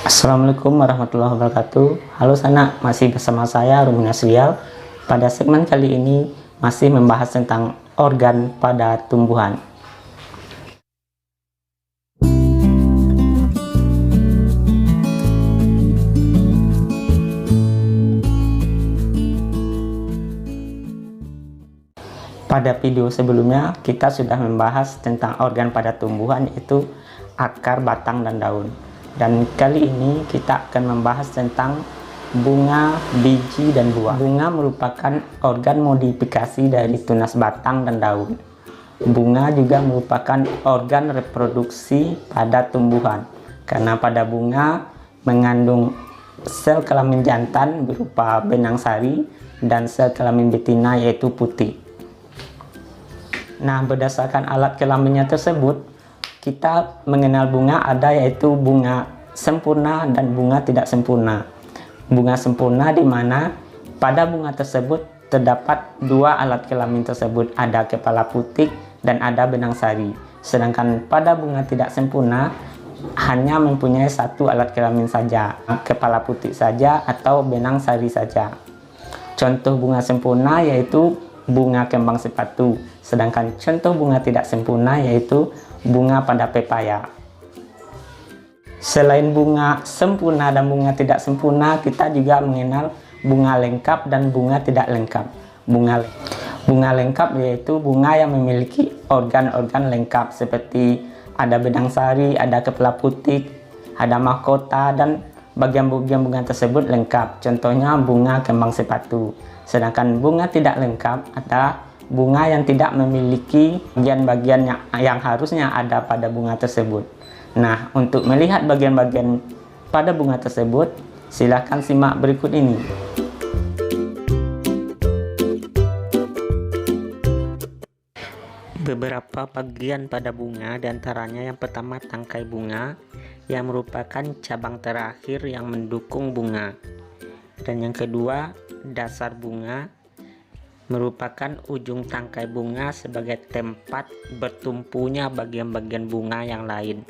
Assalamualaikum warahmatullahi wabarakatuh. Halo Sana, masih bersama saya Rumin Asrial. Pada segmen kali ini masih membahas tentang organ pada tumbuhan. Pada video sebelumnya kita sudah membahas tentang organ pada tumbuhan, yaitu akar, batang, dan daun. Dan kali ini kita akan membahas tentang bunga, biji, dan buah. Bunga merupakan organ modifikasi dari tunas batang dan daun. Bunga juga merupakan organ reproduksi pada tumbuhan, karena pada bunga mengandung sel kelamin jantan berupa benang sari dan sel kelamin betina yaitu putih. Nah, berdasarkan alat kelaminnya tersebut, kita mengenal bunga ada yaitu bunga sempurna dan bunga tidak sempurna. Bunga sempurna di mana pada bunga tersebut terdapat dua alat kelamin tersebut, ada kepala putih dan ada benang sari. Sedangkan pada bunga tidak sempurna hanya mempunyai satu alat kelamin saja, kepala putih saja atau benang sari saja. Contoh bunga sempurna yaitu bunga kembang sepatu, sedangkan contoh bunga tidak sempurna yaitu bunga pada pepaya. Selain bunga sempurna dan bunga tidak sempurna, kita juga mengenal bunga lengkap dan bunga tidak lengkap. Bunga lengkap yaitu bunga yang memiliki organ-organ lengkap seperti ada benang sari, ada kepala putih, ada mahkota, dan bagian-bagian bunga tersebut lengkap. Contohnya bunga kembang sepatu. Sedangkan bunga tidak lengkap ada bunga yang tidak memiliki bagian-bagian yang harusnya ada pada bunga tersebut. Nah, untuk melihat bagian-bagian pada bunga tersebut, silahkan simak berikut ini. Beberapa bagian pada bunga, diantaranya yang pertama tangkai bunga, yang merupakan cabang terakhir yang mendukung bunga. Dan yang kedua, dasar bunga, merupakan ujung tangkai bunga sebagai tempat bertumpunya bagian-bagian bunga yang lain.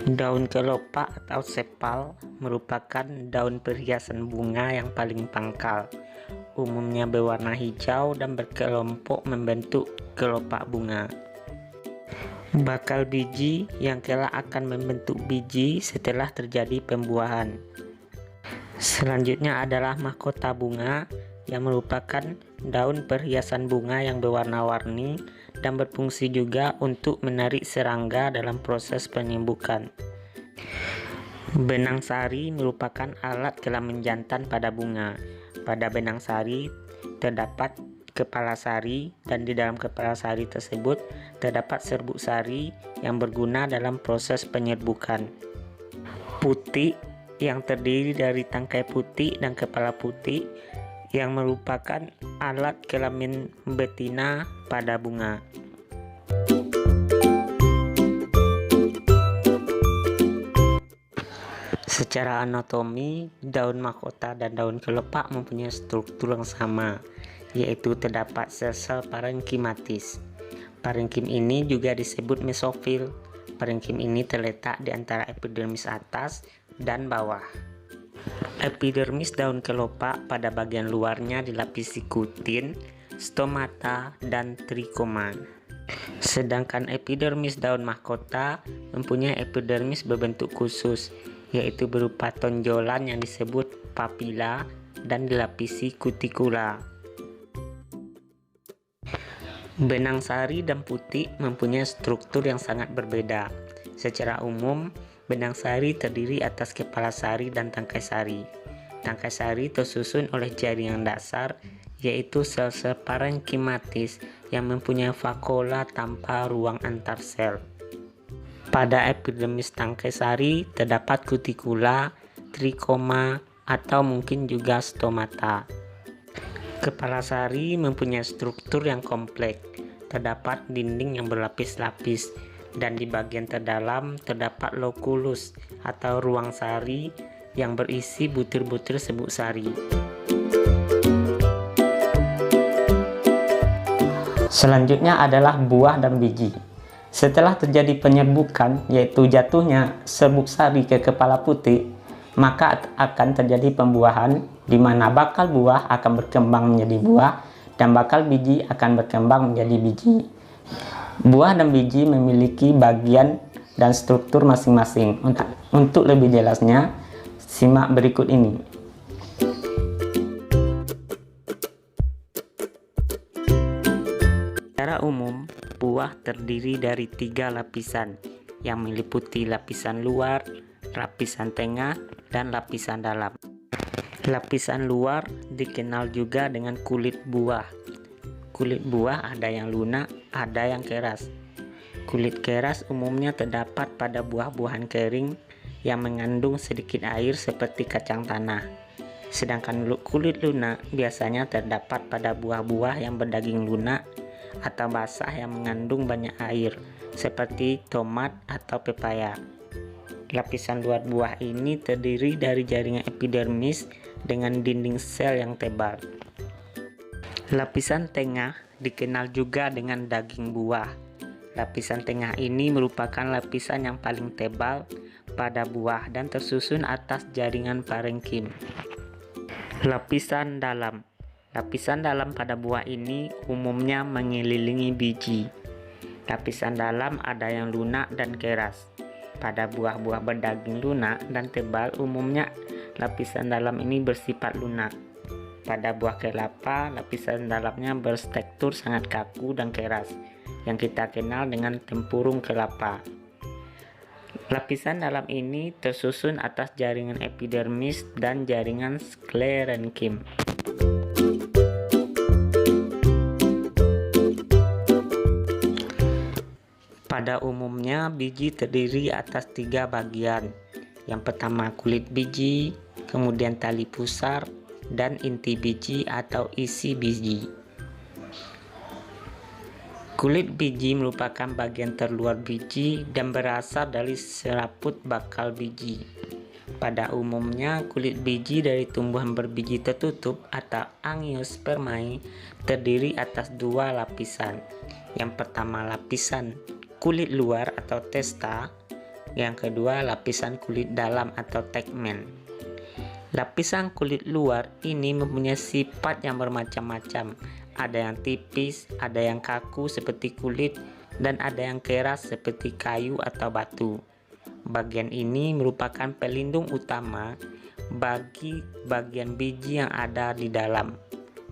Daun kelopak atau sepal merupakan daun perhiasan bunga yang paling pangkal. Umumnya berwarna hijau dan berkelompok membentuk kelopak bunga. Bakal biji yang kelak akan membentuk biji setelah terjadi pembuahan. Selanjutnya adalah mahkota bunga, yang merupakan daun perhiasan bunga yang berwarna-warni dan berfungsi juga untuk menarik serangga dalam proses penyembuhan. Benang sari merupakan alat kelamin jantan pada bunga. Pada benang sari terdapat kepala sari, dan di dalam kepala sari tersebut terdapat serbuk sari yang berguna dalam proses penyerbukan. Putih, yang terdiri dari tangkai putih dan kepala putih, yang merupakan alat kelamin betina pada bunga. Secara anatomi, daun mahkota dan daun kelopak mempunyai struktur yang sama, yaitu terdapat sel-sel parenkimatis. Parenkim ini juga disebut mesofil. Parenkim ini terletak di antara epidermis atas dan bawah. Epidermis daun kelopak pada bagian luarnya dilapisi kutin, stomata, dan trikoma. Sedangkan epidermis daun mahkota mempunyai epidermis berbentuk khusus, yaitu berupa tonjolan yang disebut papila dan dilapisi kutikula. Benang sari dan putih mempunyai struktur yang sangat berbeda. Secara umum, benang sari terdiri atas kepala sari dan tangkai sari. Tangkai sari tersusun oleh jaringan dasar, yaitu sel-sel parenkimatis yang mempunyai vakuola tanpa ruang antar sel. Pada epidermis tangkai sari terdapat kutikula, trikoma, atau mungkin juga stomata. Kepala sari mempunyai struktur yang kompleks. Terdapat dinding yang berlapis-lapis, dan di bagian terdalam terdapat lokulus atau ruang sari yang berisi butir-butir serbuk sari. Selanjutnya adalah buah dan biji. Setelah terjadi penyerbukan, yaitu jatuhnya serbuk sari ke kepala putih, maka akan terjadi pembuahan, di mana bakal buah akan berkembang menjadi buah dan bakal biji akan berkembang menjadi biji. Buah dan biji memiliki bagian dan struktur masing-masing. Untuk lebih jelasnya, simak berikut ini. Secara umum, buah terdiri dari 3 lapisan yang meliputi lapisan luar, lapisan tengah, dan lapisan dalam. Lapisan luar dikenal juga dengan kulit buah. Kulit buah ada yang lunak, ada yang keras. Kulit keras umumnya terdapat pada buah-buahan kering yang mengandung sedikit air seperti kacang tanah. Sedangkan kulit lunak biasanya terdapat pada buah-buah yang berdaging lunak atau basah yang mengandung banyak air seperti tomat atau pepaya. Lapisan luar buah ini terdiri dari jaringan epidermis dengan dinding sel yang tebal. Lapisan tengah dikenal juga dengan daging buah. Lapisan tengah ini merupakan lapisan yang paling tebal pada buah dan tersusun atas jaringan parenkim. Lapisan dalam. Lapisan dalam pada buah ini umumnya mengelilingi biji. Lapisan dalam ada yang lunak dan keras. Pada buah-buah berdaging lunak dan tebal umumnya lapisan dalam ini bersifat lunak. Pada buah kelapa, lapisan dalamnya bertekstur sangat kaku dan keras, yang kita kenal dengan tempurung kelapa. Lapisan dalam ini tersusun atas jaringan epidermis dan jaringan sklerenkim. Pada umumnya, biji terdiri atas 3 bagian. Yang pertama kulit biji, kemudian tali pusar, dan inti biji atau isi biji. Kulit biji merupakan bagian terluar biji dan berasal dari serabut bakal biji. Pada umumnya, kulit biji dari tumbuhan berbiji tertutup atau Angiospermae terdiri atas 2 lapisan. Yang pertama lapisan kulit luar atau testa, yang kedua lapisan kulit dalam atau tegmen. Lapisan kulit luar ini mempunyai sifat yang bermacam-macam. Ada yang tipis, ada yang kaku seperti kulit, dan ada yang keras seperti kayu atau batu. Bagian ini merupakan pelindung utama bagi bagian biji yang ada di dalam.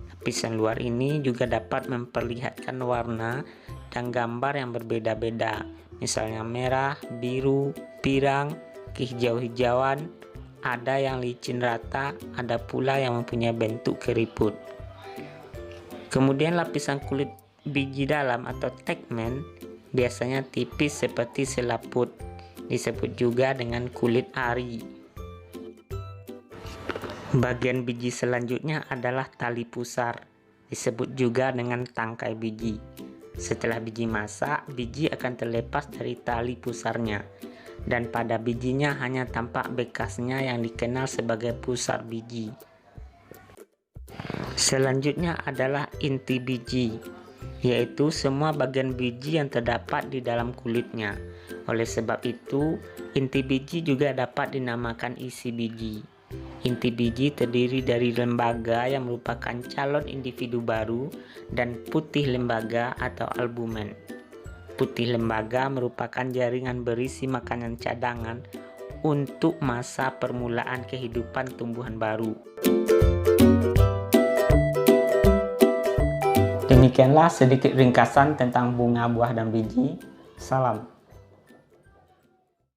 Lapisan luar ini juga dapat memperlihatkan warna dan gambar yang berbeda-beda, misalnya merah, biru, pirang, kehijau-hijauan, ada yang licin rata, ada pula yang mempunyai bentuk keriput. Kemudian lapisan kulit biji dalam atau tegmen biasanya tipis seperti selaput, disebut juga dengan kulit ari. Bagian biji selanjutnya adalah tali pusar, disebut juga dengan tangkai biji. Setelah biji masak, biji akan terlepas dari tali pusarnya, dan pada bijinya hanya tampak bekasnya yang dikenal sebagai pusar biji. Selanjutnya adalah inti biji, yaitu semua bagian biji yang terdapat di dalam kulitnya. Oleh sebab itu, inti biji juga dapat dinamakan isi biji. Inti biji terdiri dari lembaga yang merupakan calon individu baru dan putih lembaga atau albumen. Putih lembaga merupakan jaringan berisi makanan cadangan untuk masa permulaan kehidupan tumbuhan baru. Demikianlah sedikit ringkasan tentang bunga, buah, dan biji. Salam.